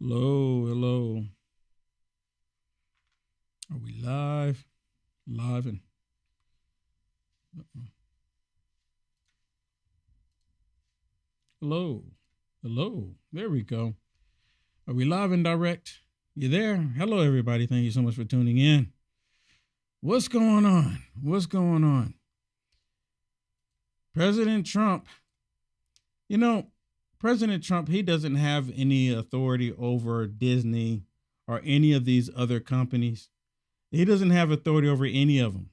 Hello, hello. Are we live? Live and uh-uh. Hello, hello. There we go. Are we live and direct? You there? Hello, everybody. Thank you so much for tuning in. What's going on? What's going on? President Trump. You know, President Trump, he doesn't have any authority over Disney or any of these other companies. He doesn't have authority over any of them.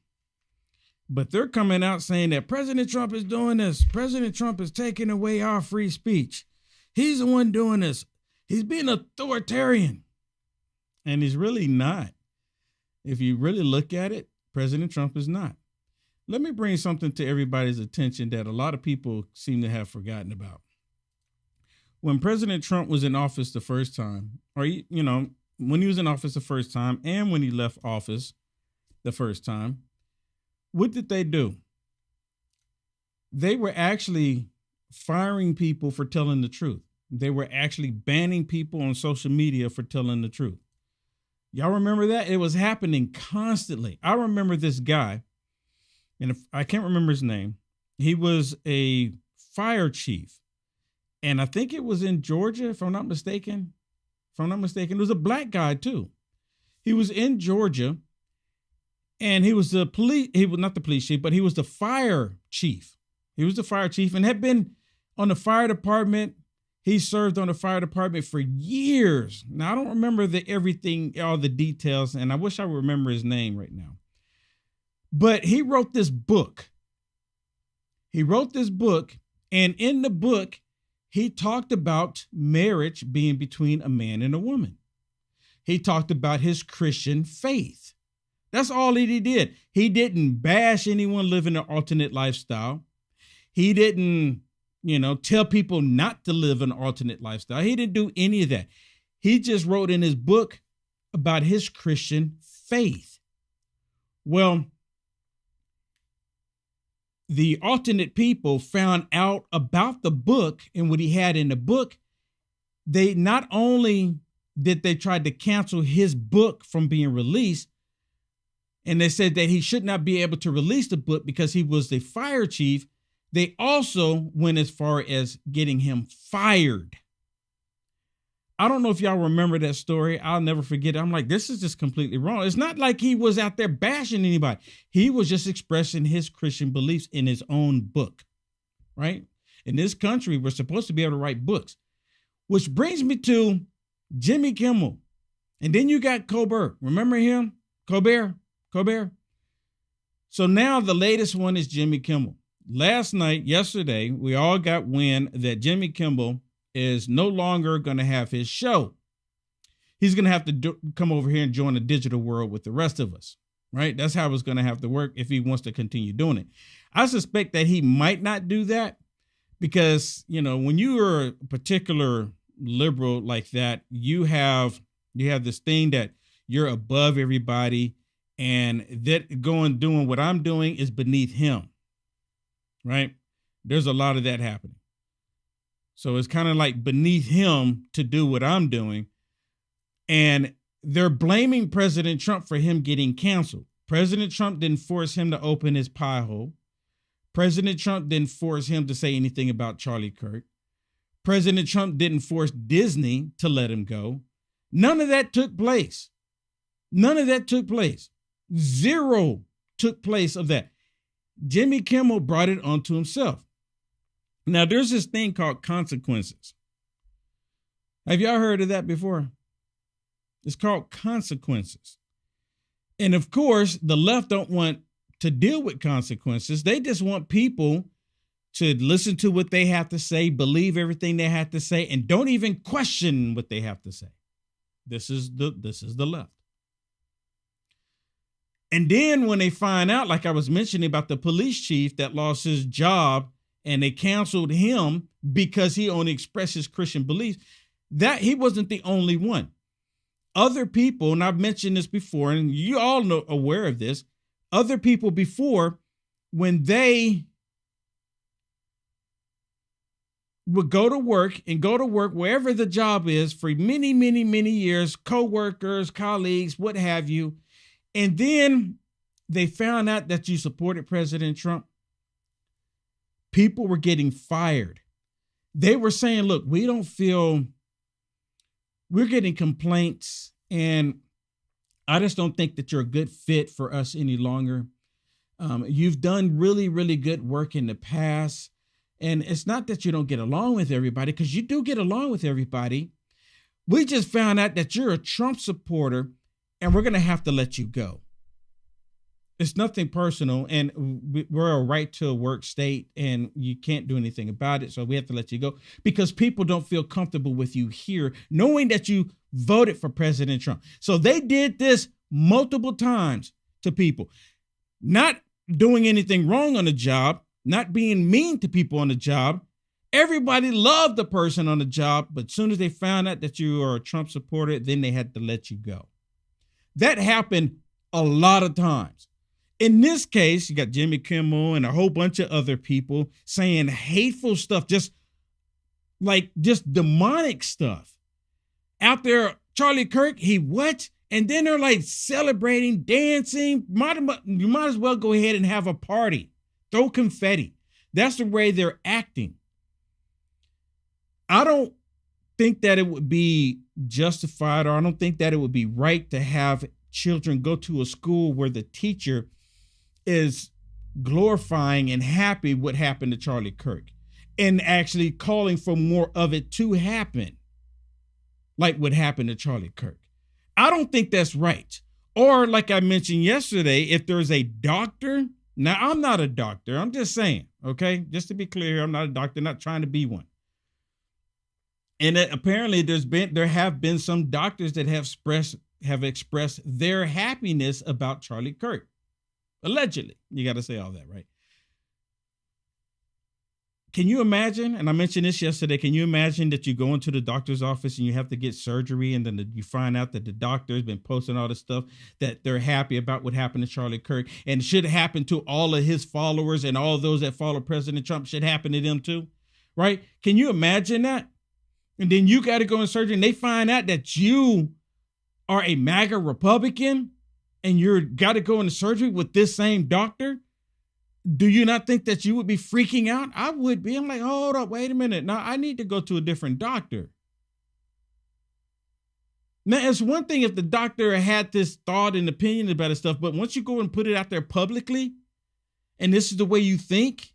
But they're coming out saying that President Trump is doing this. President Trump is taking away our free speech. He's the one doing this. He's being authoritarian. And he's really not. If you really look at it, President Trump is not. Let me bring something to everybody's attention that a lot of people seem to have forgotten about. When President Trump was in office the first time, or, when he was in office the first time and when he left office the first time, what did they do? They were actually firing people for telling the truth. They were actually banning people on social media for telling the truth. Y'all remember that? It was happening constantly. I remember this guy, and I can't remember his name. He was a fire chief, and I think it was in Georgia, if I'm not mistaken. It was a black guy too. He was in Georgia. And he was he was not the police chief, but he was the fire chief. He was the fire chief and had been on the fire department. He served on the fire department for years. Now, I don't remember all the details, and I wish I would remember his name right now. But he wrote this book. And in the book, he talked about marriage being between a man and a woman. He talked about his Christian faith. That's all he did. He didn't bash anyone living an alternate lifestyle. He didn't, tell people not to live an alternate lifestyle. He didn't do any of that. He just wrote in his book about his Christian faith. Well, the alternate people found out about the book and what he had in the book. They not only did they try to cancel his book from being released, and they said that he should not be able to release the book because he was the fire chief. They also went as far as getting him fired. I don't know if y'all remember that story. I'll never forget it. I'm like, this is just completely wrong. It's not like he was out there bashing anybody. He was just expressing his Christian beliefs in his own book, right? In this country, we're supposed to be able to write books, which brings me to Jimmy Kimmel. And then you got Colbert. Remember him? Colbert. So now the latest one is Jimmy Kimmel. Yesterday, we all got wind that Jimmy Kimmel is no longer going to have his show. He's going to have to come over here and join the digital world with the rest of us, right? That's how it's going to have to work if he wants to continue doing it. I suspect that he might not do that because, when you are a particular liberal like that, you have this thing that you're above everybody. And that doing what I'm doing is beneath him, right? There's a lot of that happening. So it's kind of like beneath him to do what I'm doing. And they're blaming President Trump for him getting canceled. President Trump didn't force him to open his pie hole. President Trump didn't force him to say anything about Charlie Kirk. President Trump didn't force Disney to let him go. None of that took place. Zero took place of that. Jimmy Kimmel brought it onto himself. Now, there's this thing called consequences. Have y'all heard of that before? It's called consequences. And of course, the left don't want to deal with consequences. They just want people to listen to what they have to say, believe everything they have to say, and don't even question what they have to say. This is the left. And then when they find out, like I was mentioning about the police chief that lost his job and they canceled him because he only expressed his Christian beliefs, that he wasn't the only one. Other people, and I've mentioned this before, and you all know aware of this, other people before, when they would go to work wherever the job is for many, many, many years, co-workers, colleagues, what have you. And then they found out that you supported President Trump. People were getting fired. They were saying, look, we're getting complaints, and I just don't think that you're a good fit for us any longer. You've done really, really good work in the past. And it's not that you don't get along with everybody, because you do get along with everybody. We just found out that you're a Trump supporter, and we're going to have to let you go. It's nothing personal, and we're a right to work state, and you can't do anything about it. So we have to let you go because people don't feel comfortable with you here, knowing that you voted for President Trump. So they did this multiple times to people, not doing anything wrong on the job, not being mean to people on the job. Everybody loved the person on the job, but as soon as they found out that you are a Trump supporter, then they had to let you go. That happened a lot of times. In this case, you got Jimmy Kimmel and a whole bunch of other people saying hateful stuff, just demonic stuff. Out there, Charlie Kirk, and then they're like celebrating, dancing. You might as well go ahead and have a party. Throw confetti. That's the way they're acting. I don't think that it would be justified, or I don't think that it would be right to have children go to a school where the teacher is glorifying and happy what happened to Charlie Kirk and actually calling for more of it to happen, like what happened to Charlie Kirk. I don't think that's right. Or like I mentioned yesterday, if there's a doctor, now I'm not a doctor, I'm just saying, okay, just to be clear, I'm not a doctor, not trying to be one. And apparently there have been some doctors that have expressed their happiness about Charlie Kirk. Allegedly. You got to say all that, right? Can you imagine, and I mentioned this yesterday, can you imagine that you go into the doctor's office and you have to get surgery, and then you find out that the doctor has been posting all this stuff that they're happy about what happened to Charlie Kirk, and should happen to all of his followers, and all those that follow President Trump should happen to them too, right? Can you imagine that? And then you got to go in surgery and they find out that you are a MAGA Republican and you're got to go into surgery with this same doctor. Do you not think that you would be freaking out? I would be. I'm like, hold up, wait a minute. Now I need to go to a different doctor. Now, it's one thing if the doctor had this thought and opinion about this stuff, but once you go and put it out there publicly, and this is the way you think,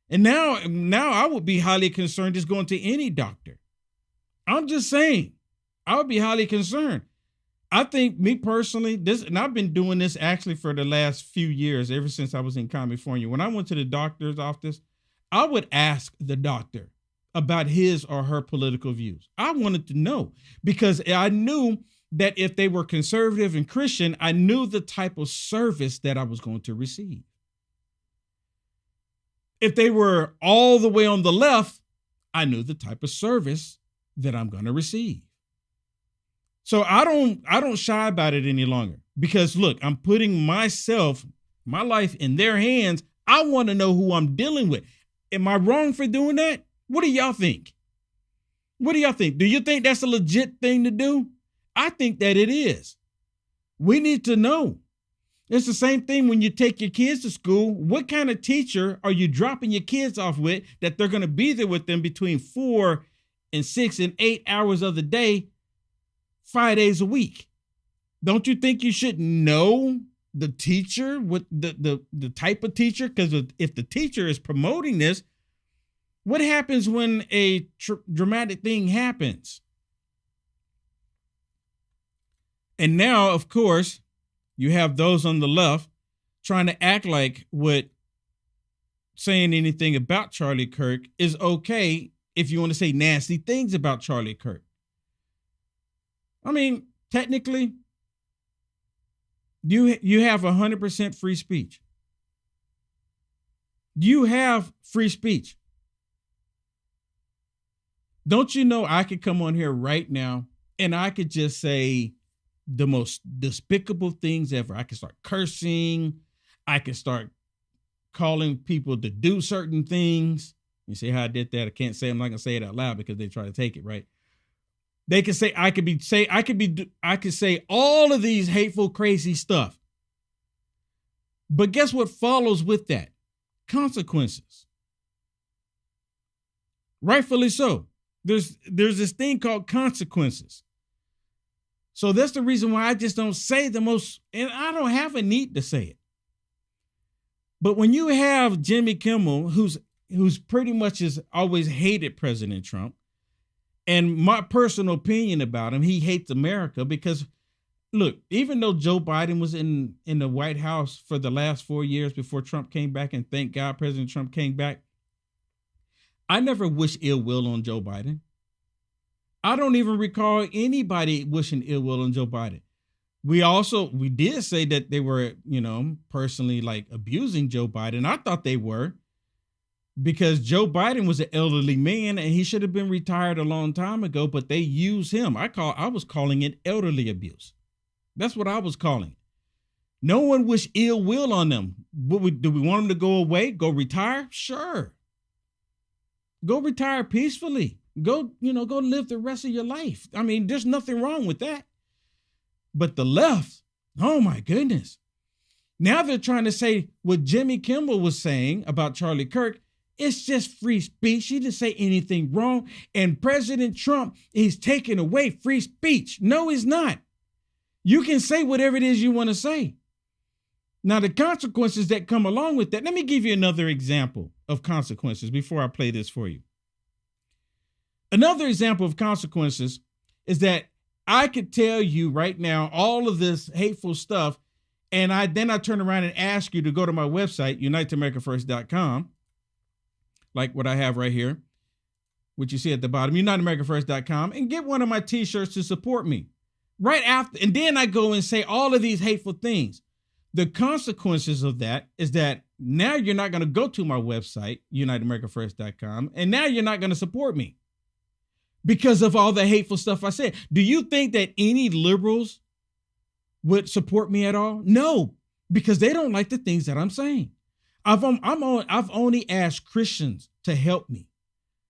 and now I would be highly concerned just going to any doctor. I'm just saying, I would be highly concerned. I think, me personally, and I've been doing this actually for the last few years, ever since I was in California. When I went to the doctor's office, I would ask the doctor about his or her political views. I wanted to know, because I knew that if they were conservative and Christian, I knew the type of service that I was going to receive. If they were all the way on the left, I knew the type of service that I'm going to receive. So I don't shy about it any longer, because look, I'm putting my life in their hands. I want to know who I'm dealing with. Am I wrong for doing that? What do y'all think? What do y'all think? Do you think that's a legit thing to do? I think that it is. We need to know. It's the same thing when you take your kids to school. What kind of teacher are you dropping your kids off with that they're going to be there with them between 4 and 6 and 8 hours of the day, 5 days a week? Don't you think you should know the teacher, what the type of teacher? Because if the teacher is promoting this, what happens when a dramatic thing happens? And now, of course, you have those on the left trying to act like what saying anything about Charlie Kirk is okay if you want to say nasty things about Charlie Kirk. I mean, technically, you have 100% free speech. You have free speech. Don't you know I could come on here right now and I could just say the most despicable things ever. I could start cursing. I could start calling people to do certain things, You see how I did that? I can't say, I'm not going to say it out loud because they try to take it, right? They can say, I could say all of these hateful, crazy stuff. But guess what follows with that? Consequences. Rightfully so. There's this thing called consequences. So that's the reason why I just don't say the most, and I don't have a need to say it. But when you have Jimmy Kimmel, who's pretty much has always hated President Trump, and my personal opinion about him, he hates America because, look, even though Joe Biden was in the White House for the last 4 years before Trump came back, and thank God President Trump came back, I never wish ill will on Joe Biden. I don't even recall anybody wishing ill will on Joe Biden. We did say that they were, personally like abusing Joe Biden. I thought they were, because Joe Biden was an elderly man and he should have been retired a long time ago, but they used him. I was calling it elderly abuse. That's what I was calling it. No one wished ill will on them. Do we want them to go away, go retire? Sure. Go retire peacefully. Go live the rest of your life. I mean, there's nothing wrong with that. But the left, oh my goodness. Now they're trying to say what Jimmy Kimmel was saying about Charlie Kirk. It's just free speech. He didn't say anything wrong. And President Trump is taking away free speech. No, he's not. You can say whatever it is you want to say. Now, the consequences that come along with that, let me give you another example of consequences before I play this for you. Another example of consequences is that I could tell you right now all of this hateful stuff, and then I turn around and ask you to go to my website, uniteamericafirst.com, like what I have right here, which you see at the bottom, uniteamericafirst.com, and get one of my t-shirts to support me. Right after, and then I go and say all of these hateful things. The consequences of that is that now you're not going to go to my website, uniteamericafirst.com, and now you're not going to support me because of all the hateful stuff I said. Do you think that any liberals would support me at all? No, because they don't like the things that I'm saying. I've only asked Christians to help me.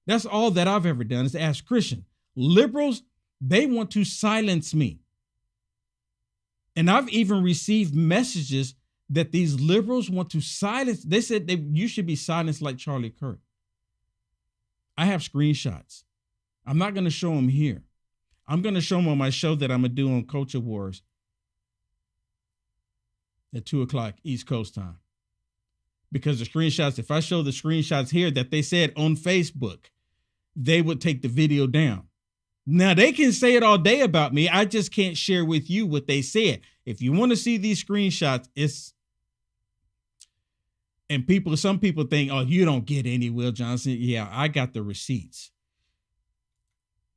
That's all that I've ever done is to ask Christians. Liberals, they want to silence me. And I've even received messages that these liberals want to silence. They said you should be silenced like Charlie Kirk. I have screenshots. I'm not going to show them here. I'm going to show them on my show that I'm going to do on Culture Wars at 2:00 East Coast time. Because the screenshots, if I show the screenshots here that they said on Facebook, they would take the video down. Now, they can say it all day about me. I just can't share with you what they said. If you want to see these screenshots, some people think, oh, you don't get any, Will Johnson. Yeah, I got the receipts.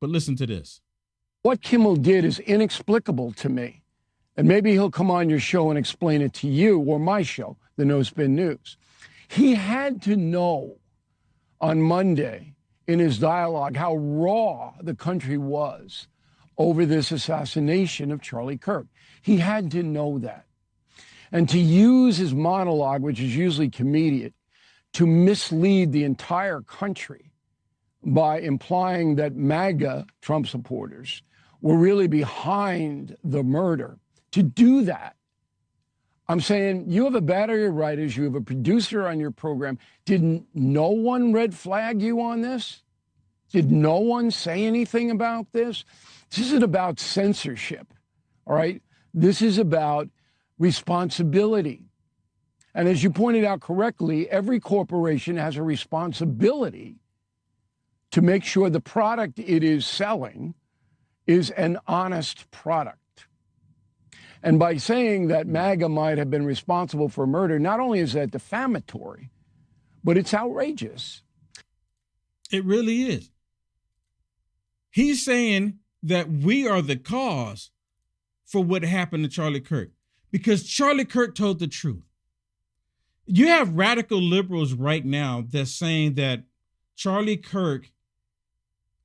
But listen to this. What Kimmel did is inexplicable to me. And maybe he'll come on your show and explain it to you or my show, the No Spin News. He had to know on Monday in his dialogue how raw the country was over this assassination of Charlie Kirk. He had to know that. And to use his monologue, which is usually comedic, to mislead the entire country by implying that MAGA Trump supporters were really behind the murder. To do that, I'm saying you have a battery of writers, you have a producer on your program. Did no one red flag you on this? Did no one say anything about this? This isn't about censorship, all right? This is about responsibility. And as you pointed out correctly, every corporation has a responsibility to make sure the product it is selling is an honest product. And by saying that MAGA might have been responsible for murder, not only is that defamatory, but it's outrageous. It really is. He's saying that we are the cause for what happened to Charlie Kirk because Charlie Kirk told the truth. You have radical liberals right now that's saying that Charlie Kirk,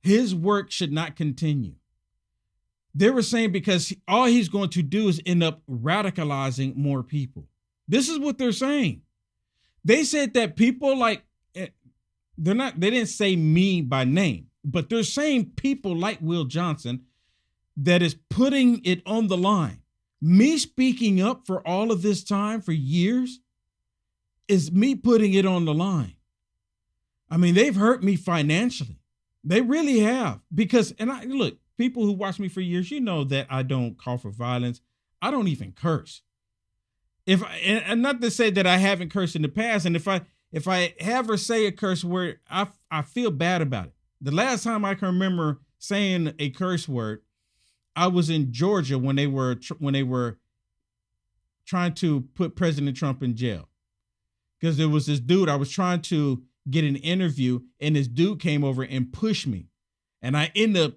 his work should not continue. They were saying because all he's going to do is end up radicalizing more people. This is what they're saying. They said that people like they didn't say me by name, but they're saying people like Will Johnson that is putting it on the line. Me speaking up for all of this time, for years, is me putting it on the line. I mean, they've hurt me financially. They really have. Because, look, people who watch me for years, you know that I don't call for violence. I don't even curse. And not to say that I haven't cursed in the past, and if I ever say a curse word, I feel bad about it. The last time I can remember saying a curse word, I was in Georgia when they were trying to put President Trump in jail, because there was this dude. I was trying to get an interview, and this dude came over and pushed me, and I ended up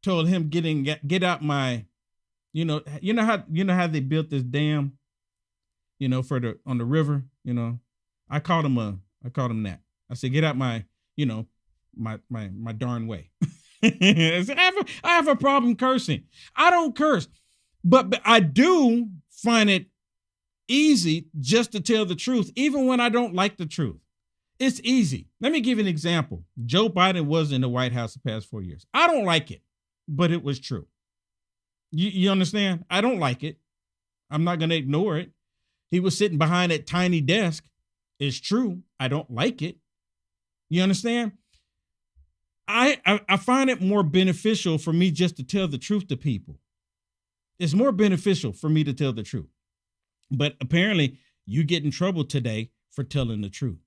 told him get out my, you know how they built this dam, on the river, I called him that. I said, get out my, my darn way. I have a problem cursing. I don't curse, but I do find it easy just to tell the truth, even when I don't like the truth. It's easy. Let me give you an example. Joe Biden was in the White House the past 4 years. I don't like it, but it was true. You understand? I don't like it. I'm not going to ignore it. He was sitting behind that tiny desk. It's true. I don't like it. You understand? I find it more beneficial for me just to tell the truth to people. It's more beneficial for me to tell the truth. But apparently you get in trouble today for telling the truth.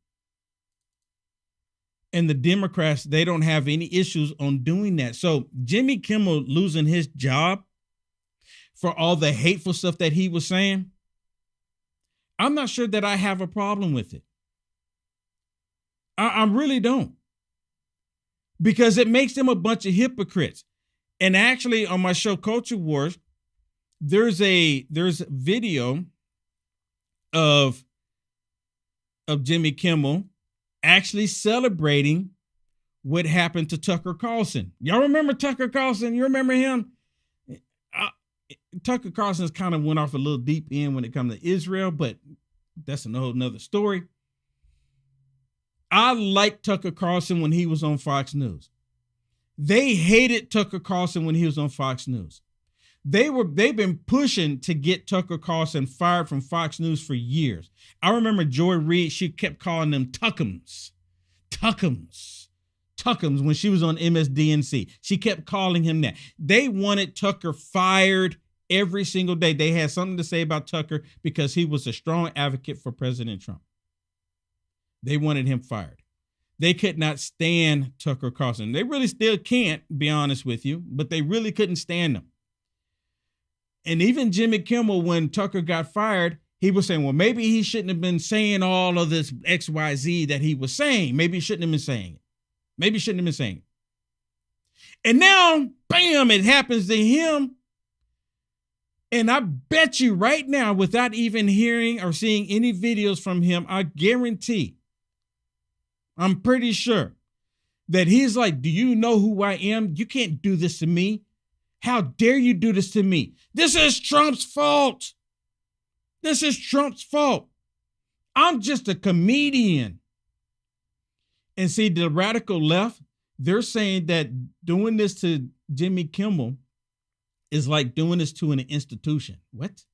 And the Democrats, they don't have any issues on doing that. So Jimmy Kimmel losing his job for all the hateful stuff that he was saying, I'm not sure that I have a problem with it. I really don't. Because it makes them a bunch of hypocrites. And actually on my show, Culture Wars, there's a video of Jimmy Kimmel actually celebrating what happened to Tucker Carlson. Y'all remember Tucker Carlson? You remember him? Tucker Carlson's kind of went off a little deep end when it comes to Israel, but that's a whole nother story. I liked Tucker Carlson when he was on Fox News. They hated Tucker Carlson when he was on Fox News. They've been pushing to get Tucker Carlson fired from Fox News for years. I remember Joy Reid, she kept calling them Tuckums when she was on MSDNC. She kept calling him that. They wanted Tucker fired every single day. They had something to say about Tucker because he was a strong advocate for President Trump. They wanted him fired. They could not stand Tucker Carlson. They really still can't, be honest with you, but they really couldn't stand him. And even Jimmy Kimmel, when Tucker got fired, he was saying, well, maybe he shouldn't have been saying all of this XYZ that he was saying. Maybe he shouldn't have been saying it. And now, bam, it happens to him. And I bet you right now, without even hearing or seeing any videos from him, I guarantee, I'm pretty sure that he's like, do you know who I am? You can't do this to me. How dare you do this to me? This is Trump's fault. This is Trump's fault. I'm just a comedian. And see, the radical left, they're saying that doing this to Jimmy Kimmel is like doing this to an institution. What?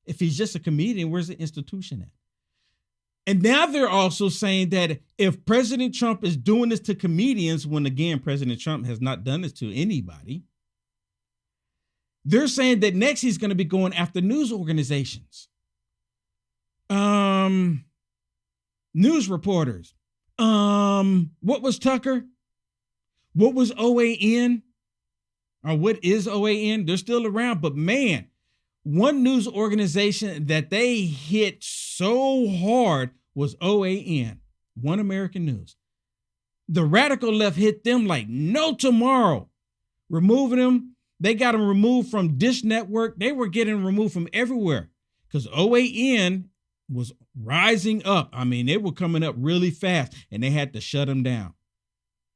If he's just a comedian, where's the institution at? And now they're also saying that if President Trump is doing this to comedians, when again, President Trump has not done this to anybody, they're saying that next he's going to be going after news organizations, news reporters. What was Tucker? What was OAN? Or what is OAN? They're still around, but man, one news organization that they hit so hard was OAN, One American News. The radical left hit them like no tomorrow, removing them. They got them removed from Dish Network. They were getting removed from everywhere because OAN was rising up. I mean, they were coming up really fast and they had to shut them down.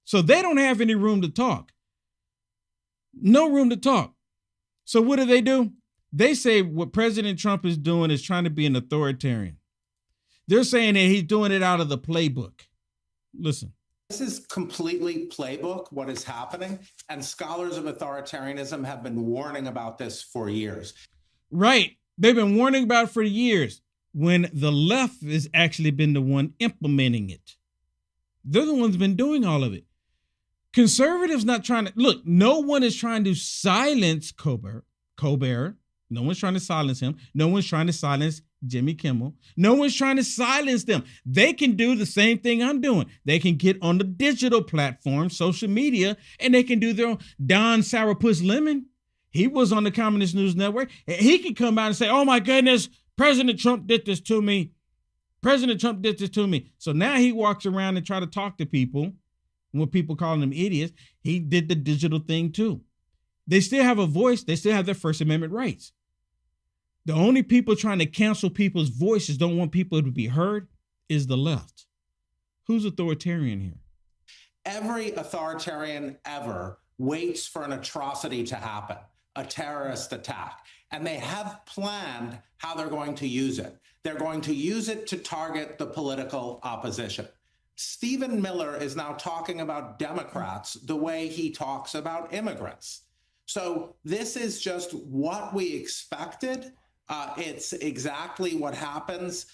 So they don't have any room to talk. No room to talk. So what do? They say what President Trump is doing is trying to be an authoritarian. They're saying that he's doing it out of the playbook. Listen, This is completely playbook, what is happening, and scholars of authoritarianism have been warning about this for years. Right. They've been warning about it for years, when the left has actually been the one implementing it. They're the ones been doing all of it. Conservatives not trying to, look, no one is trying to silence Colbert. No one's trying to silence him. No one's trying to silence Jimmy Kimmel. No one's trying to silence them. They can do the same thing I'm doing. They can get on the digital platform, social media, and they can do their own. Don Sourpuss Lemon, he was on the Communist News Network. He could come out and say, oh my goodness, President Trump did this to me. President Trump did this to me. So now he walks around and try to talk to people. When people calling them idiots, he did the digital thing too. They still have a voice. They still have their First Amendment rights. The only people trying to cancel people's voices, don't want people to be heard, is the left. Who's authoritarian here? Every authoritarian ever waits for an atrocity to happen, a terrorist attack, and they have planned how they're going to use it. They're going to use it to target the political opposition. Stephen Miller is now talking about Democrats the way he talks about immigrants. So this is just what we expected. It's exactly what happens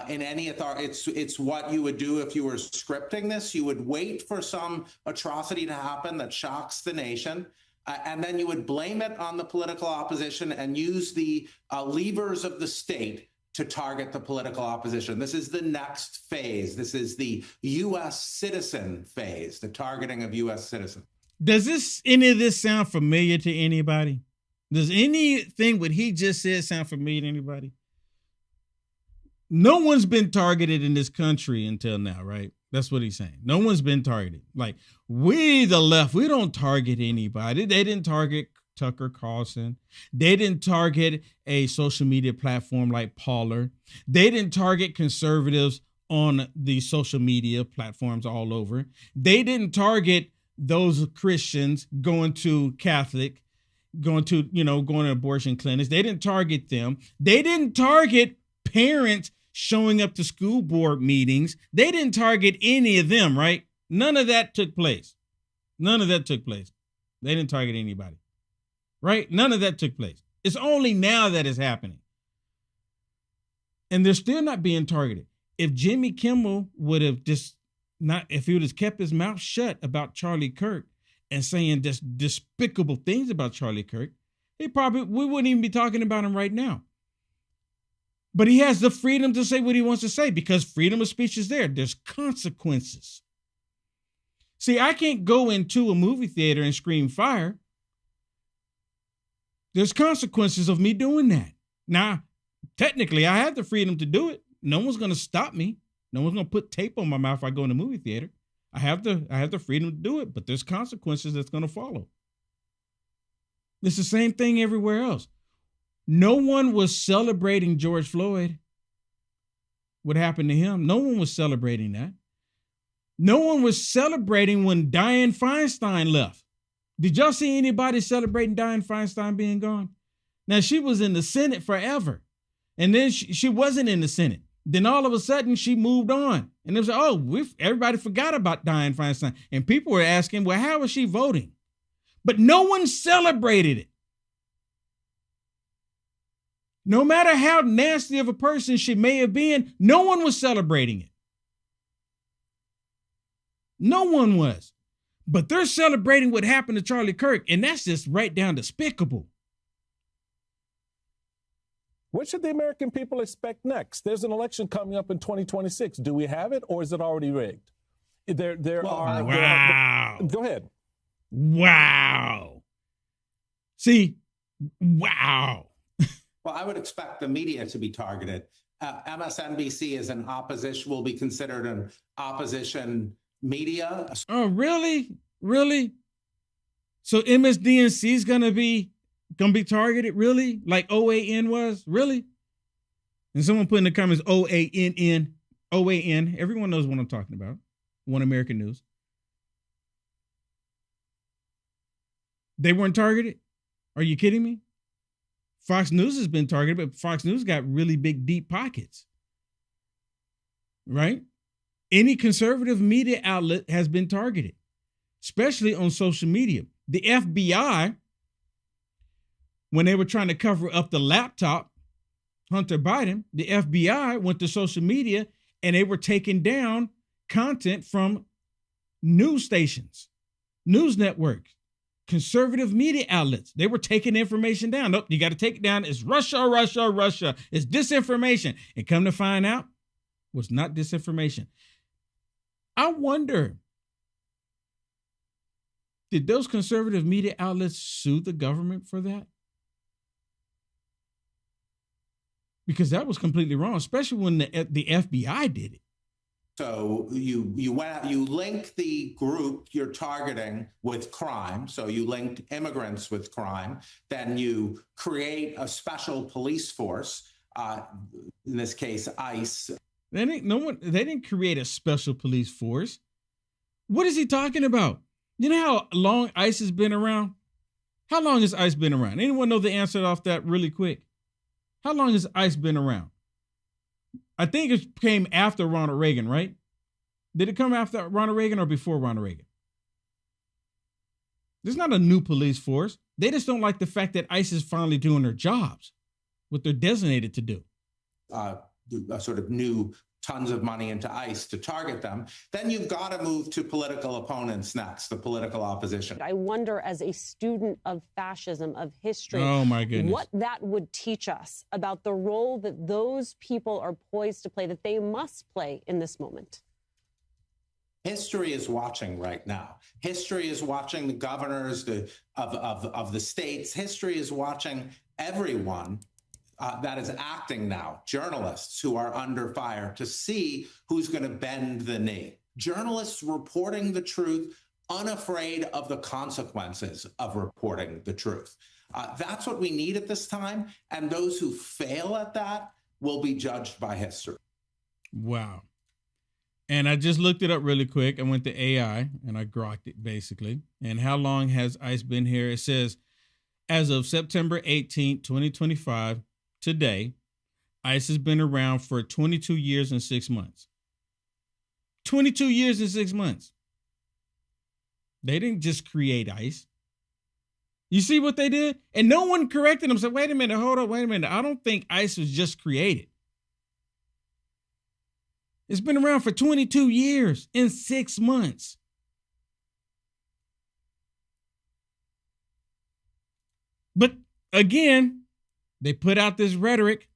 in any authority. It's what you would do if you were scripting this. You would wait for some atrocity to happen that shocks the nation, and then you would blame it on the political opposition and use the levers of the state to target the political opposition. This is the next phase. This is the U.S. citizen phase, the targeting of U.S. citizens. Does any of this sound familiar to anybody? Does anything what he just said sound familiar to anybody? No one's been targeted in this country until now, right? That's what he's saying. No one's been targeted. Like, we, the left, we don't target anybody. They didn't target Tucker Carlson. They didn't target a social media platform like Parler. They didn't target conservatives on the social media platforms all over. They didn't target those Christians going to Catholic, going to abortion clinics. They didn't target them. They didn't target parents showing up to school board meetings. They didn't target any of them, right? None of that took place. None of that took place. They didn't target anybody, right? None of that took place. It's only now that it's happening. And they're still not being targeted. If Jimmy Kimmel would have if he would have kept his mouth shut about Charlie Kirk and saying just despicable things about Charlie Kirk, we wouldn't even be talking about him right now. But he has the freedom to say what he wants to say because freedom of speech is there. There's consequences. See, I can't go into a movie theater and scream fire. There's consequences of me doing that. Now, technically, I have the freedom to do it. No one's going to stop me. No one's going to put tape on my mouth if I go in a movie theater. I have the freedom to do it, but there's consequences that's going to follow. It's the same thing everywhere else. No one was celebrating George Floyd. What happened to him? No one was celebrating that. No one was celebrating when Dianne Feinstein left. Did y'all see anybody celebrating Dianne Feinstein being gone? Now, she was in the Senate forever. And then she wasn't in the Senate. Then all of a sudden she moved on. And it was like, everybody forgot about Dianne Feinstein. And people were asking, well, how is she voting? But no one celebrated it. No matter how nasty of a person she may have been, no one was celebrating it. No one was. But they're celebrating what happened to Charlie Kirk, and that's just right down despicable. What should the American people expect next? There's an election coming up in 2026. Do we have it, or is it already rigged? Wow. Go ahead. Wow. See, wow. Well, I would expect the media to be targeted. MSNBC is an opposition, will be considered an opposition media. Oh, really? Really? So MSDNC is gonna be targeted, really? Like OAN was? Really? And someone put in the comments OANN. OAN. Everyone knows what I'm talking about. One American News. They weren't targeted? Are you kidding me? Fox News has been targeted, but Fox News got really big, deep pockets. Right? any conservative media outlet has been targeted, especially on social media. The FBI, when they were trying to cover up the laptop, Hunter Biden, the FBI went to social media and they were taking down content from news stations, news networks, conservative media outlets. They were taking information down. Nope, you got to take it down. It's Russia, Russia, Russia. It's disinformation. And come to find out, it was not disinformation. I wonder, did those conservative media outlets sue the government for that? Because that was completely wrong, especially when the FBI did it. So you went out, you link the group you're targeting with crime. So you linked immigrants with crime. Then you create a special police force. In this case, ICE. They didn't create a special police force. What is he talking about? You know how long ICE has been around? How long has ICE been around? Anyone know the answer off that really quick? How long has ICE been around? I think it came after Ronald Reagan, right? Did it come after Ronald Reagan or before Ronald Reagan? There's not a new police force. They just don't like the fact that ICE is finally doing their jobs, what they're designated to do. Sort of new tons of money into ICE to target them. Then you've got to move to political opponents next, the political opposition. I wonder, as a student of fascism, of history, oh my goodness, what that would teach us about the role that those people are poised to play, that they must play in this moment. History is watching right now. History is watching the governors of the states. History is watching everyone that is acting now, journalists who are under fire, to see who's going to bend the knee. Journalists reporting the truth, unafraid of the consequences of reporting the truth. That's what we need at this time. And those who fail at that will be judged by history. Wow. And I just looked it up really quick. I went to AI and I grokked it basically. And how long has ICE been here? It says, as of September 18th, 2025, today, ICE has been around for 22 years and 6 months. 22 years and 6 months. They didn't just create ICE. You see what they did? And no one corrected them. Said, wait a minute, hold up, wait a minute. I don't think ICE was just created. It's been around for 22 years and 6 months. But again, they put out this rhetoric,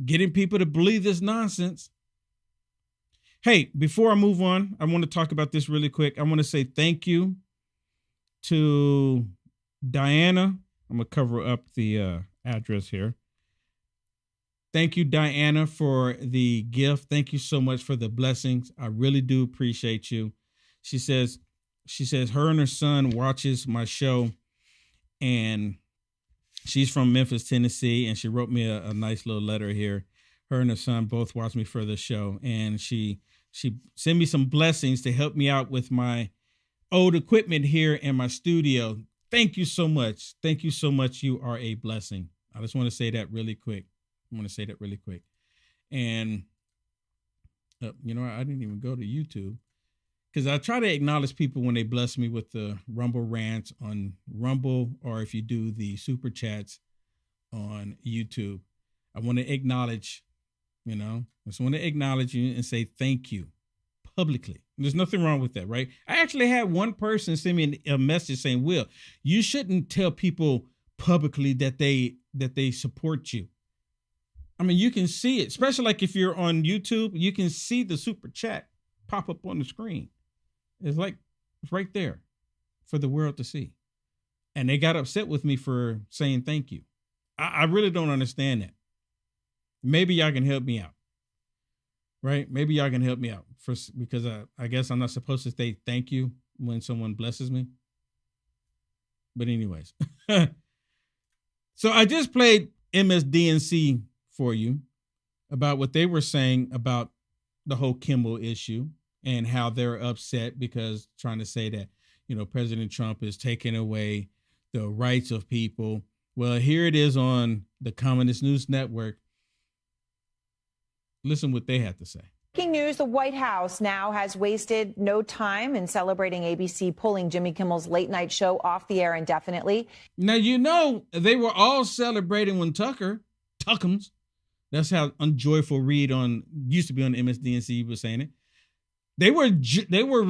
getting people to believe this nonsense. Hey, before I move on, I want to talk about this really quick. I want to say thank you to Diana. I'm going to cover up the address here. Thank you, Diana, for the gift. Thank you so much for the blessings. I really do appreciate you. She says her and her son watches my show, and she's from Memphis, Tennessee, and she wrote me a nice little letter here. Her and her son both watch me for the show, and she sent me some blessings to help me out with my old equipment here in my studio. Thank you so much. Thank you so much. You are a blessing. I just want to say that really quick. And, I didn't even go to YouTube because I try to acknowledge people when they bless me with the Rumble rants on Rumble, or if you do the super chats on YouTube. I want to acknowledge, I just want to acknowledge you and say thank you publicly. There's nothing wrong with that, right? I actually had one person send me a message saying, Will, you shouldn't tell people publicly that they support you. I mean, you can see it, especially like if you're on YouTube, you can see the super chat pop up on the screen. It's right there for the world to see. And they got upset with me for saying thank you. I really don't understand that. Maybe y'all can help me out, right? Maybe y'all can help me out because I guess I'm not supposed to say thank you when someone blesses me. But anyways, so I just played MSDNC for you about what they were saying about the whole Kimball issue and how they're upset because trying to say that, President Trump is taking away the rights of people. Well, here it is on the Communist News Network. Listen what they had to say. Breaking news, the White House now has wasted no time in celebrating ABC pulling Jimmy Kimmel's late night show off the air indefinitely. Now, they were all celebrating when Tuckums, that's how Unjoyful Reed used to be on MSDNC was saying it. They were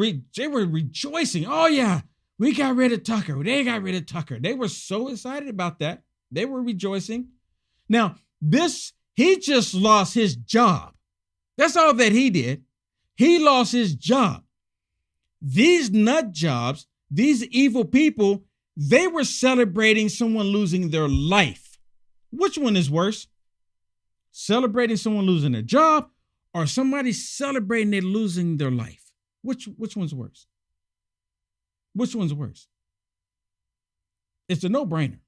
rejoicing. Oh yeah, we got rid of Tucker. They got rid of Tucker. They were so excited about that. They were rejoicing. Now, he just lost his job. That's all that he did. He lost his job. These nut jobs, these evil people, they were celebrating someone losing their life. Which one is worse? Celebrating someone losing their job or somebody celebrating they losing their life? Which one's worse? Which one's worse? It's a no-brainer.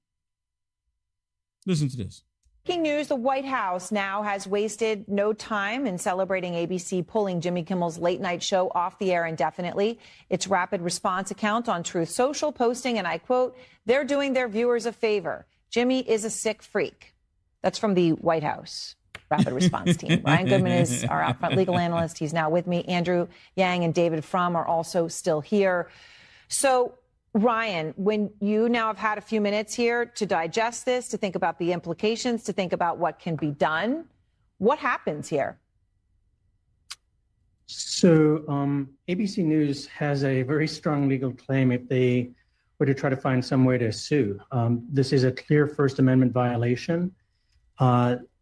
Listen to this. Breaking news, the White House now has wasted no time in celebrating ABC pulling Jimmy Kimmel's late night show off the air indefinitely. Its rapid response account on Truth Social posting, and I quote, "They're doing their viewers a favor. Jimmy is a sick freak." That's from the White House rapid response team. Ryan Goodman is our Outfront legal analyst. He's now with me. Andrew Yang and David Frum are also still here. So, Ryan, when you now have had a few minutes here to digest this, to think about the implications, to think about what can be done, what happens here? So ABC News has a very strong legal claim if they were to try to find some way to sue. This is a clear First Amendment violation.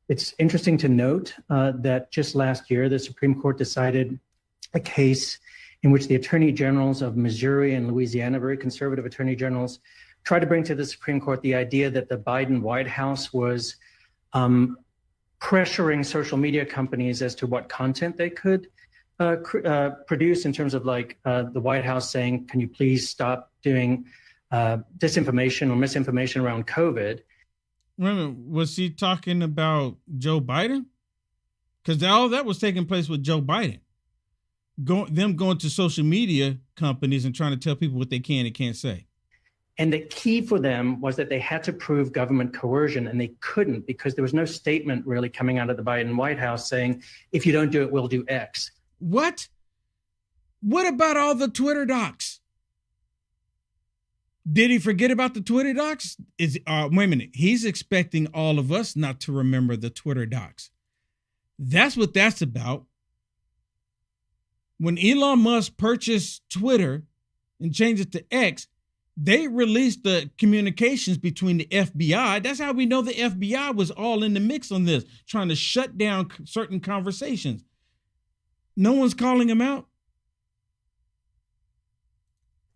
It's interesting to note that just last year, the Supreme Court decided a case in which the attorney generals of Missouri and Louisiana, very conservative attorney generals, tried to bring to the Supreme Court the idea that the Biden White House was pressuring social media companies as to what content they could produce in terms of the White House saying, can you please stop doing disinformation or misinformation around COVID? Remember, was he talking about Joe Biden? Because all that was taking place with Joe Biden. Them going to social media companies and trying to tell people what they can and can't say. And the key for them was that they had to prove government coercion, and they couldn't because there was no statement really coming out of the Biden White House saying, if you don't do it, we'll do X. What? What about all the Twitter docs? Did he forget about the Twitter docs? Wait a minute. He's expecting all of us not to remember the Twitter docs. That's what that's about. When Elon Musk purchased Twitter and changed it to X, they released the communications between the FBI. That's how we know the FBI was all in the mix on this, trying to shut down certain conversations. No one's calling him out.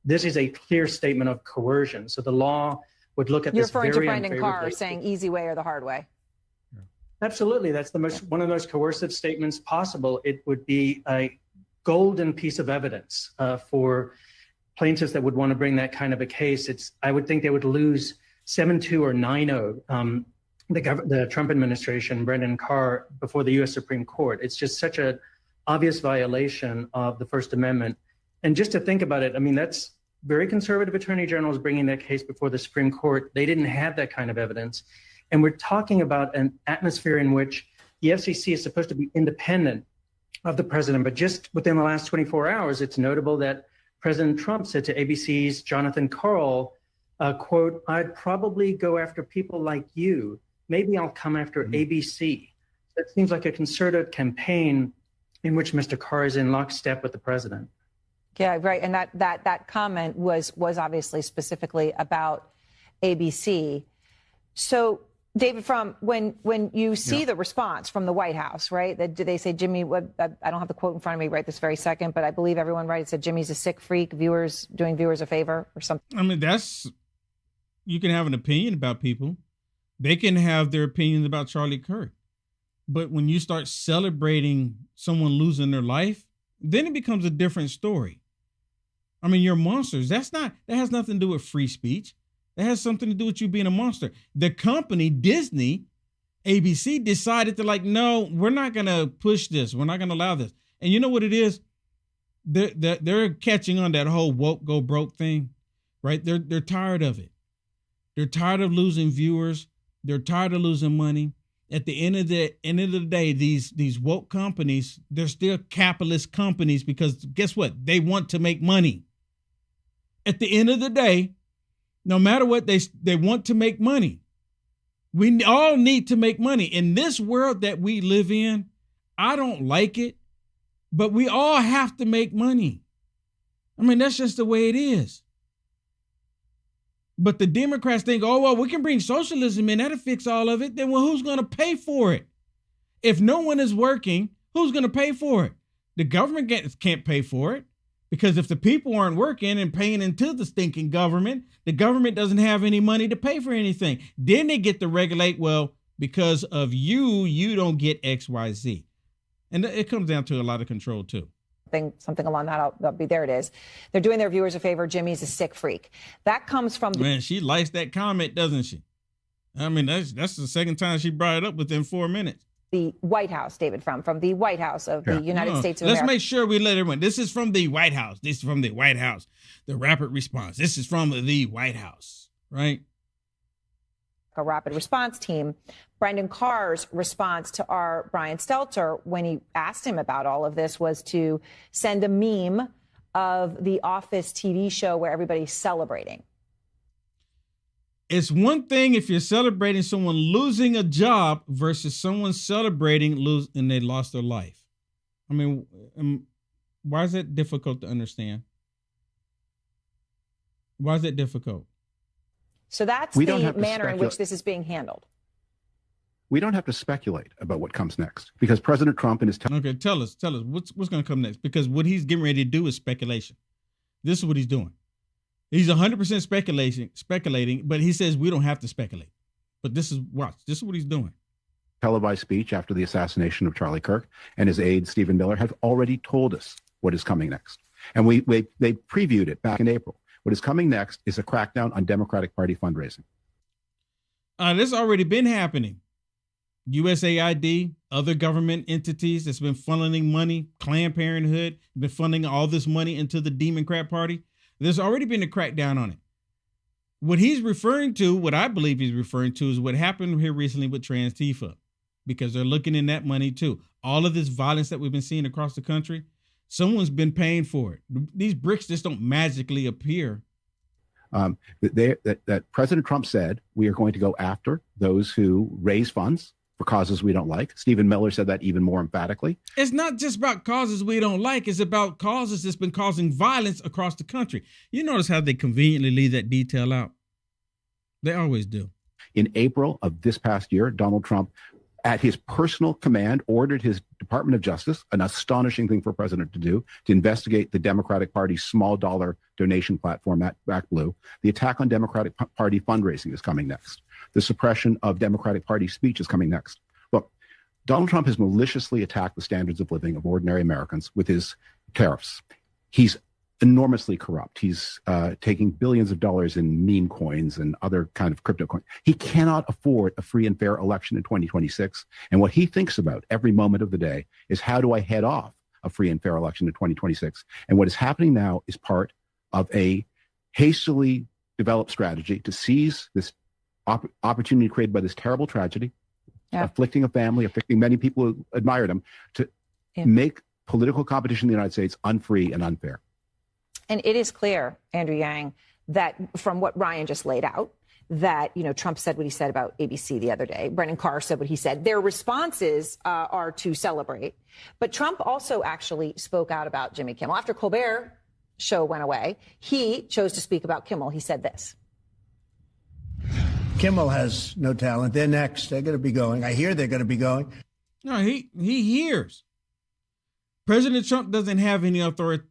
This is a clear statement of coercion. So the law would look at this very unfavorably. You're referring to Brendan Carr saying easy way or the hard way. Absolutely. That's one of the most coercive statements possible. It would be a golden piece of evidence for plaintiffs that would want to bring that kind of a case. I would think they would lose 7-2 or 9-0, the Trump administration, Brendan Carr, before the U.S. Supreme Court. It's just such an obvious violation of the First Amendment. And just to think about it, I mean, that's very conservative attorney generals bringing that case before the Supreme Court. They didn't have that kind of evidence. And we're talking about an atmosphere in which the FCC is supposed to be independent of the president. But just within the last 24 hours, it's notable that President Trump said to ABC's Jonathan Karl, quote, "I'd probably go after people like you. Maybe I'll come after ABC." That seems like a concerted campaign in which Mr. Carr is in lockstep with the president. Yeah, right. And that comment was obviously specifically about ABC. So, David, from when you see the response from the White House, right? Do they say, Jimmy, I don't have the quote in front of me right this very second, but I believe everyone, right? It said Jimmy's a sick freak, doing viewers a favor or something. I mean, you can have an opinion about people. They can have their opinions about Charlie Kirk. But when you start celebrating someone losing their life, then it becomes a different story. I mean, you're monsters. That has nothing to do with free speech. That has something to do with you being a monster. The company, Disney, ABC, decided to no, we're not going to push this. We're not going to allow this. And you know what it is? They're catching on that whole woke go broke thing, right? They're tired of it. They're tired of losing viewers. They're tired of losing money. At the end of the day, these woke companies, they're still capitalist companies because guess what? They want to make money. At the end of the day, no matter what, they want to make money. We all need to make money. In this world that we live in, I don't like it, but we all have to make money. I mean, that's just the way it is. But the Democrats think, oh, well, we can bring socialism in. That'll fix all of it. Then, well, who's going to pay for it? If no one is working, who's going to pay for it? The government can't pay for it because if the people aren't working and paying into the stinking government, the government doesn't have any money to pay for anything. Then they get to regulate, well, because of you don't get X, Y, Z. And it comes down to a lot of control, too. Something along that. There it is. They're doing their viewers a favor. Jimmy's a sick freak. That comes from Man, she likes that comment, doesn't she? I mean, that's the second time she brought it up within 4 minutes. The White House, David, from the White House of the United States of America. Let's make sure we let everyone. This is from the White House. This is from the White House. The rapid response. This is from the White House, right? A rapid response team. Brendan Carr's response to our Brian Stelter when he asked him about all of this was to send a meme of the Office TV show where everybody's celebrating. It's one thing if you're celebrating someone losing a job versus someone celebrating and they lost their life. I mean, why is that difficult to understand? Why is it difficult? So that's the manner in which this is being handled. We don't have to speculate about what comes next because President Trump and his... Okay, tell us what's going to come next, because what he's getting ready to do is speculation. This is what he's doing. He's 100% speculating, but he says we don't have to speculate. But this is what he's doing. Televised speech after the assassination of Charlie Kirk and his aide, Stephen Miller, have already told us what is coming next. And they previewed it back in April. What is coming next is a crackdown on Democratic Party fundraising. This has already been happening. USAID, other government entities that's been funneling money, Planned Parenthood, been funding all this money into the Democrat Party. There's already been a crackdown on it. What he's referring to, what I believe he's referring to, is what happened here recently with Trans Tifa, because they're looking in that money too. All of this violence that we've been seeing across the country, someone's been paying for it. These bricks just don't magically appear. That President Trump said we are going to go after those who raise funds for causes we don't like. Stephen Miller said that even more emphatically. It's not just about causes we don't like. It's about causes that's been causing violence across the country. You notice how they conveniently leave that detail out? They always do. In April of this past year, Donald Trump, at his personal command, ordered his Department of Justice, an astonishing thing for a president to do, to investigate the Democratic Party's small dollar donation platform at ActBlue. The attack on Democratic Party fundraising is coming next. The suppression of Democratic Party speech is coming next. Look, Donald Trump has maliciously attacked the standards of living of ordinary Americans with his tariffs. He's enormously corrupt. He's taking billions of dollars in meme coins and other kind of crypto coins. He cannot afford a free and fair election in 2026. And what he thinks about every moment of the day is, how do I head off a free and fair election in 2026? And what is happening now is part of a hastily developed strategy to seize this opportunity created by this terrible tragedy, afflicting a family, afflicting many people who admired him, to make political competition in the United States unfree and unfair. And it is clear, Andrew Yang, that from what Ryan just laid out, that, Trump said what he said about ABC the other day. Brendan Carr said what he said. Their responses are to celebrate. But Trump also actually spoke out about Jimmy Kimmel. After Colbert show went away, he chose to speak about Kimmel. He said this. Kimmel has no talent. They're next. They're going to be going. I hear they're going to be going. No, he hears. President Trump doesn't have any authority.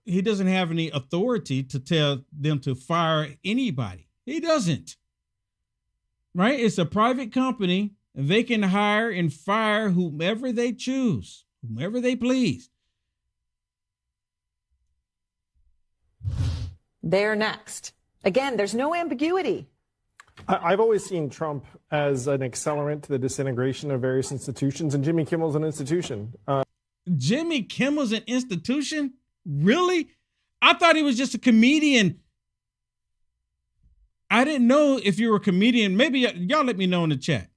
He doesn't have any authority to tell them to fire anybody. He doesn't. Right? It's a private company, and they can hire and fire whomever they choose, whomever they please. They're next. Again, there's no ambiguity. I've always seen Trump as an accelerant to the disintegration of various institutions, and Jimmy Kimmel's an institution. Jimmy Kimmel's an institution? Really? I thought he was just a comedian. I didn't know if you were a comedian. Maybe y'all let me know in the chat.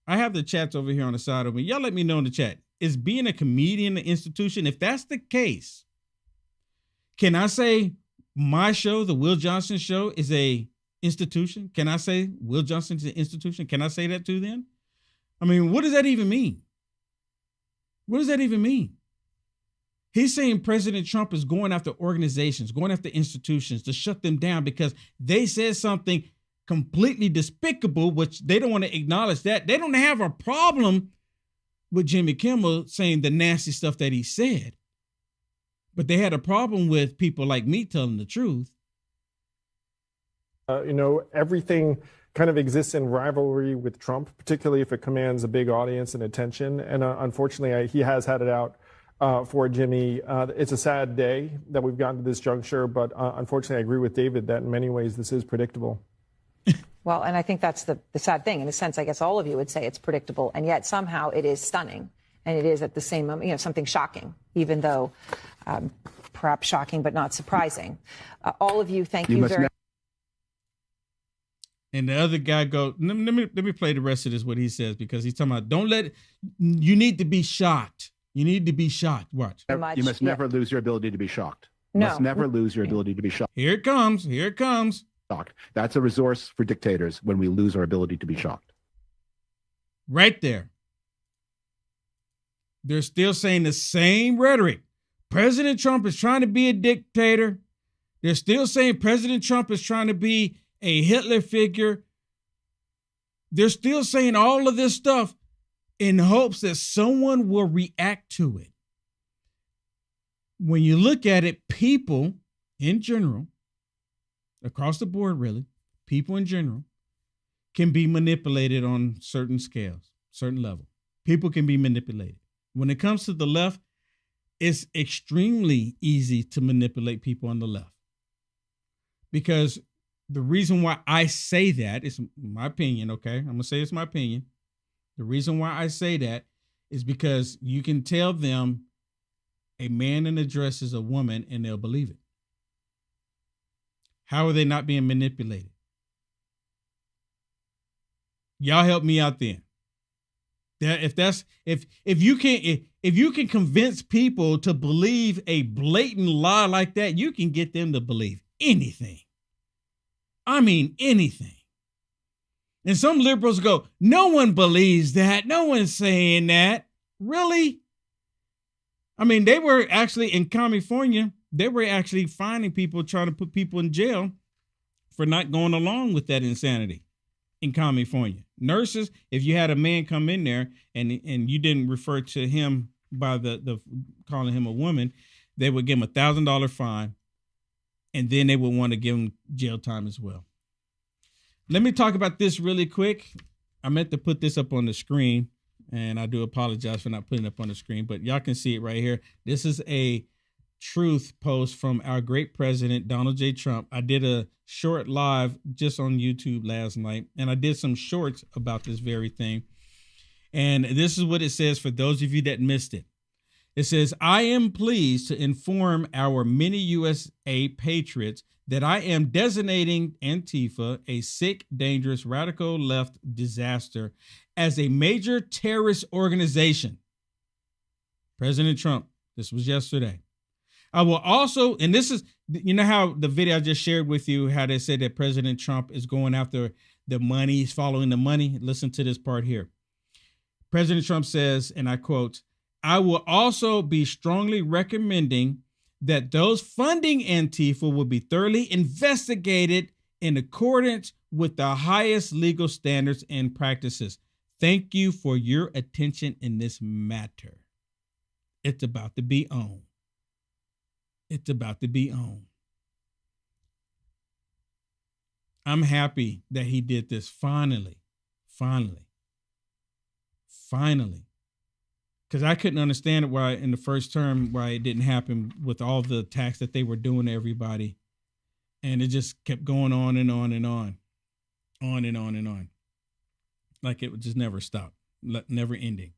I have the chats over here on the side of me. Y'all let me know in the chat. Is being a comedian an institution? If that's the case, can I say my show, the Will Johnson Show, is a institution? Can I say Will Johnson's an institution? Can I say that to them? I mean, what does that even mean? What does that even mean? He's saying President Trump is going after organizations, going after institutions to shut them down because they said something completely despicable, which they don't want to acknowledge that. They don't have a problem with Jimmy Kimmel saying the nasty stuff that he said. But they had a problem with people like me telling the truth. Everything kind of exists in rivalry with Trump, particularly if it commands a big audience and attention. And unfortunately, he has had it out for Jimmy. It's a sad day that we've gotten to this juncture, but unfortunately, I agree with David that in many ways this is predictable. Well, and I think that's the sad thing. In a sense, I guess all of you would say it's predictable, and yet somehow it is stunning. And it is at the same moment, something shocking, even though perhaps shocking but not surprising. All of you, thank you very much. And the other guy let me play the rest of this, what he says, because he's talking about you need to be shocked. You need to be shocked. Watch. You must never lose your ability to be shocked. You must never lose your ability to be shocked. Here it comes. Here it comes. Shocked. That's a resource for dictators when we lose our ability to be shocked. Right there. They're still saying the same rhetoric. President Trump is trying to be a dictator. They're still saying President Trump is trying to be a Hitler figure. They're still saying all of this stuff in hopes that someone will react to it. When you look at it, people in general, across the board really, people in general can be manipulated on certain scales, certain level. People can be manipulated. When it comes to the left, it's extremely easy to manipulate people on the left. Because the reason why I say that is my opinion, okay? I'm going to say it's my opinion. The reason why I say that is because you can tell them a man in a dress is a woman and they'll believe it. How are they not being manipulated? Y'all help me out then. If you can convince people to believe a blatant lie like that, you can get them to believe anything. I mean, anything. And some liberals go, no one believes that. No one's saying that. Really? I mean, they were actually in California. They were actually finding people, trying to put people in jail for not going along with that insanity in California. Nurses, if you had a man come in there and you didn't refer to him by the calling him a woman, they would give him $1,000 fine, and then they would want to give him jail time as well. Let me talk about this really quick. I meant to put this up on the screen, and I do apologize for not putting it up on the screen, but y'all can see it right here. This is a truth post from our great president, Donald J. Trump. I did a short live just on YouTube last night, and I did some shorts about this very thing. And this is what it says for those of you that missed it. It says, I am pleased to inform our many USA patriots that I am designating Antifa, a sick, dangerous, radical left disaster, as a major terrorist organization. President Trump, this was yesterday. I will also, and this is, you know how the video I just shared with you, how they said that President Trump is going after the money, he's following the money. Listen to this part here. President Trump says, and I quote, I will also be strongly recommending that those funding Antifa will be thoroughly investigated in accordance with the highest legal standards and practices. Thank you for your attention in this matter. It's about to be on. It's about to be on. I'm happy that he did this finally. Because I couldn't understand why in the first term, why it didn't happen with all the attacks that they were doing to everybody. And it just kept going on and on and on. On and on and on. Like it would just never stop. Never ending.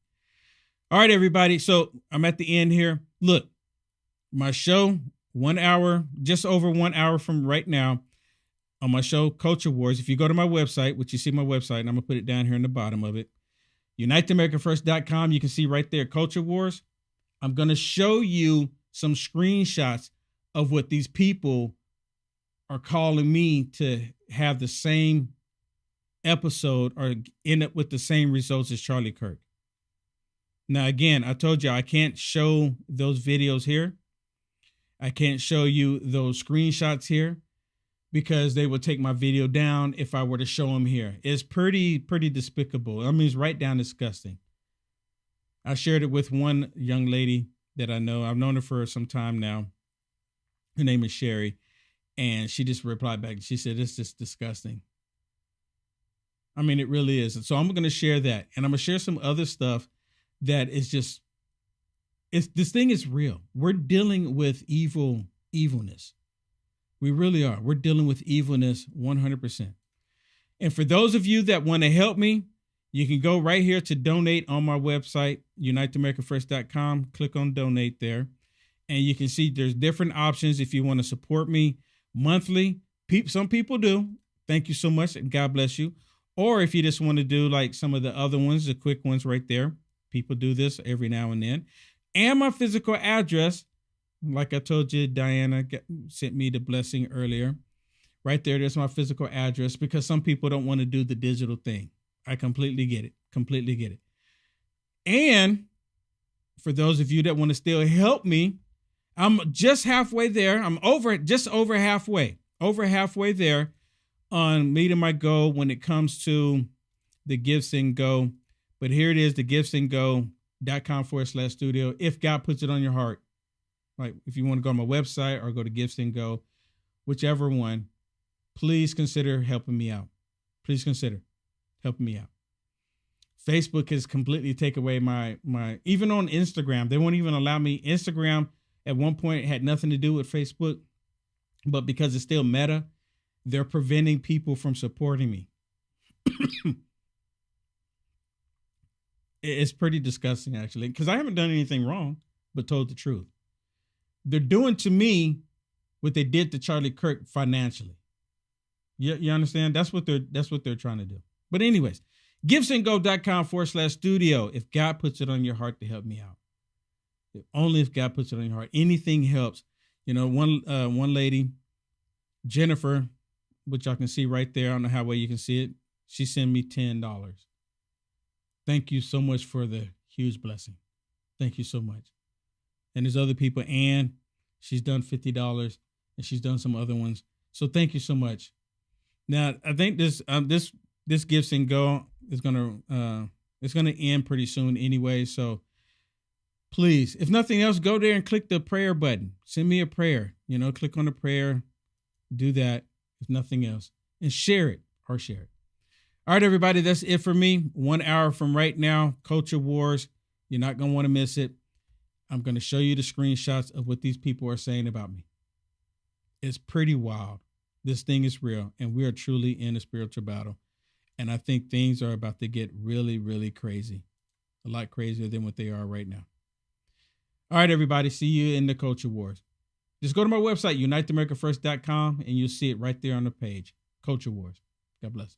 All right, everybody. So I'm at the end here. Look, my show, 1 hour, just over 1 hour from right now on my show, Culture Wars. If you go to my website, which you see my website, and I'm going to put it down here in the bottom of it. UniteAmericaFirst.com. You can see right there, Culture Wars. I'm going to show you some screenshots of what these people are calling me to have the same episode or end up with the same results as Charlie Kirk. Now, again, I told you I can't show those videos here. I can't show you those screenshots here because they would take my video down if I were to show them here. It's pretty despicable. I mean, it's right down disgusting. I shared it with one young lady that I know. I've known her for some time now. Her name is Sherry. And she just replied back. She said, it's just disgusting. I mean, it really is. And so I'm going to share that. And I'm going to share some other stuff that is just, this thing is real. We're dealing with evilness. We really are. We're dealing with evilness 100%. And for those of you that want to help me, you can go right here to donate on my website, UniteAmericaFirst.com. Click on donate there. And you can see there's different options if you want to support me monthly. Some people do. Thank you so much. And God bless you. Or if you just want to do like some of the other ones, the quick ones right there. People do this every now and then. And my physical address, like I told you, Diana sent me the blessing earlier. Right there, there's my physical address because some people don't want to do the digital thing. I completely get it. Completely get it. And for those of you that want to still help me, I'm just halfway there. I'm just over halfway there on meeting my goal when it comes to the Gifts and Go. But here it is, the giftsandgo.com/studio. If God puts it on your heart, like if you want to go on my website or go to Gifts and Go, whichever one, please consider helping me out. Please consider helping me out. Facebook has completely taken away my, even on Instagram, they won't even allow me. Instagram at one point had nothing to do with Facebook, but because it's still Meta, they're preventing people from supporting me. It's pretty disgusting, actually, because I haven't done anything wrong, but told the truth. They're doing to me what they did to Charlie Kirk financially. You understand? That's what they're trying to do. But anyways, giftsandgo.com/studio. If God puts it on your heart to help me out, only if God puts it on your heart, anything helps. You know, one lady, Jennifer, which y'all can see right there. I don't know how well you can see it. She sent me $10. Thank you so much for the huge blessing. Thank you so much. And there's other people. Ann, she's done $50, and she's done some other ones. So thank you so much. Now I think this Gifts and Go is gonna end pretty soon anyway. So please, if nothing else, go there and click the prayer button. Send me a prayer. You know, click on the prayer. Do that. If nothing else, and share it. All right, everybody, that's it for me. 1 hour from right now, Culture Wars. You're not going to want to miss it. I'm going to show you the screenshots of what these people are saying about me. It's pretty wild. This thing is real, and we are truly in a spiritual battle. And I think things are about to get really, really crazy. A lot crazier than what they are right now. All right, everybody, see you in the Culture Wars. Just go to my website, UniteAmericaFirst.com, and you'll see it right there on the page. Culture Wars. God bless.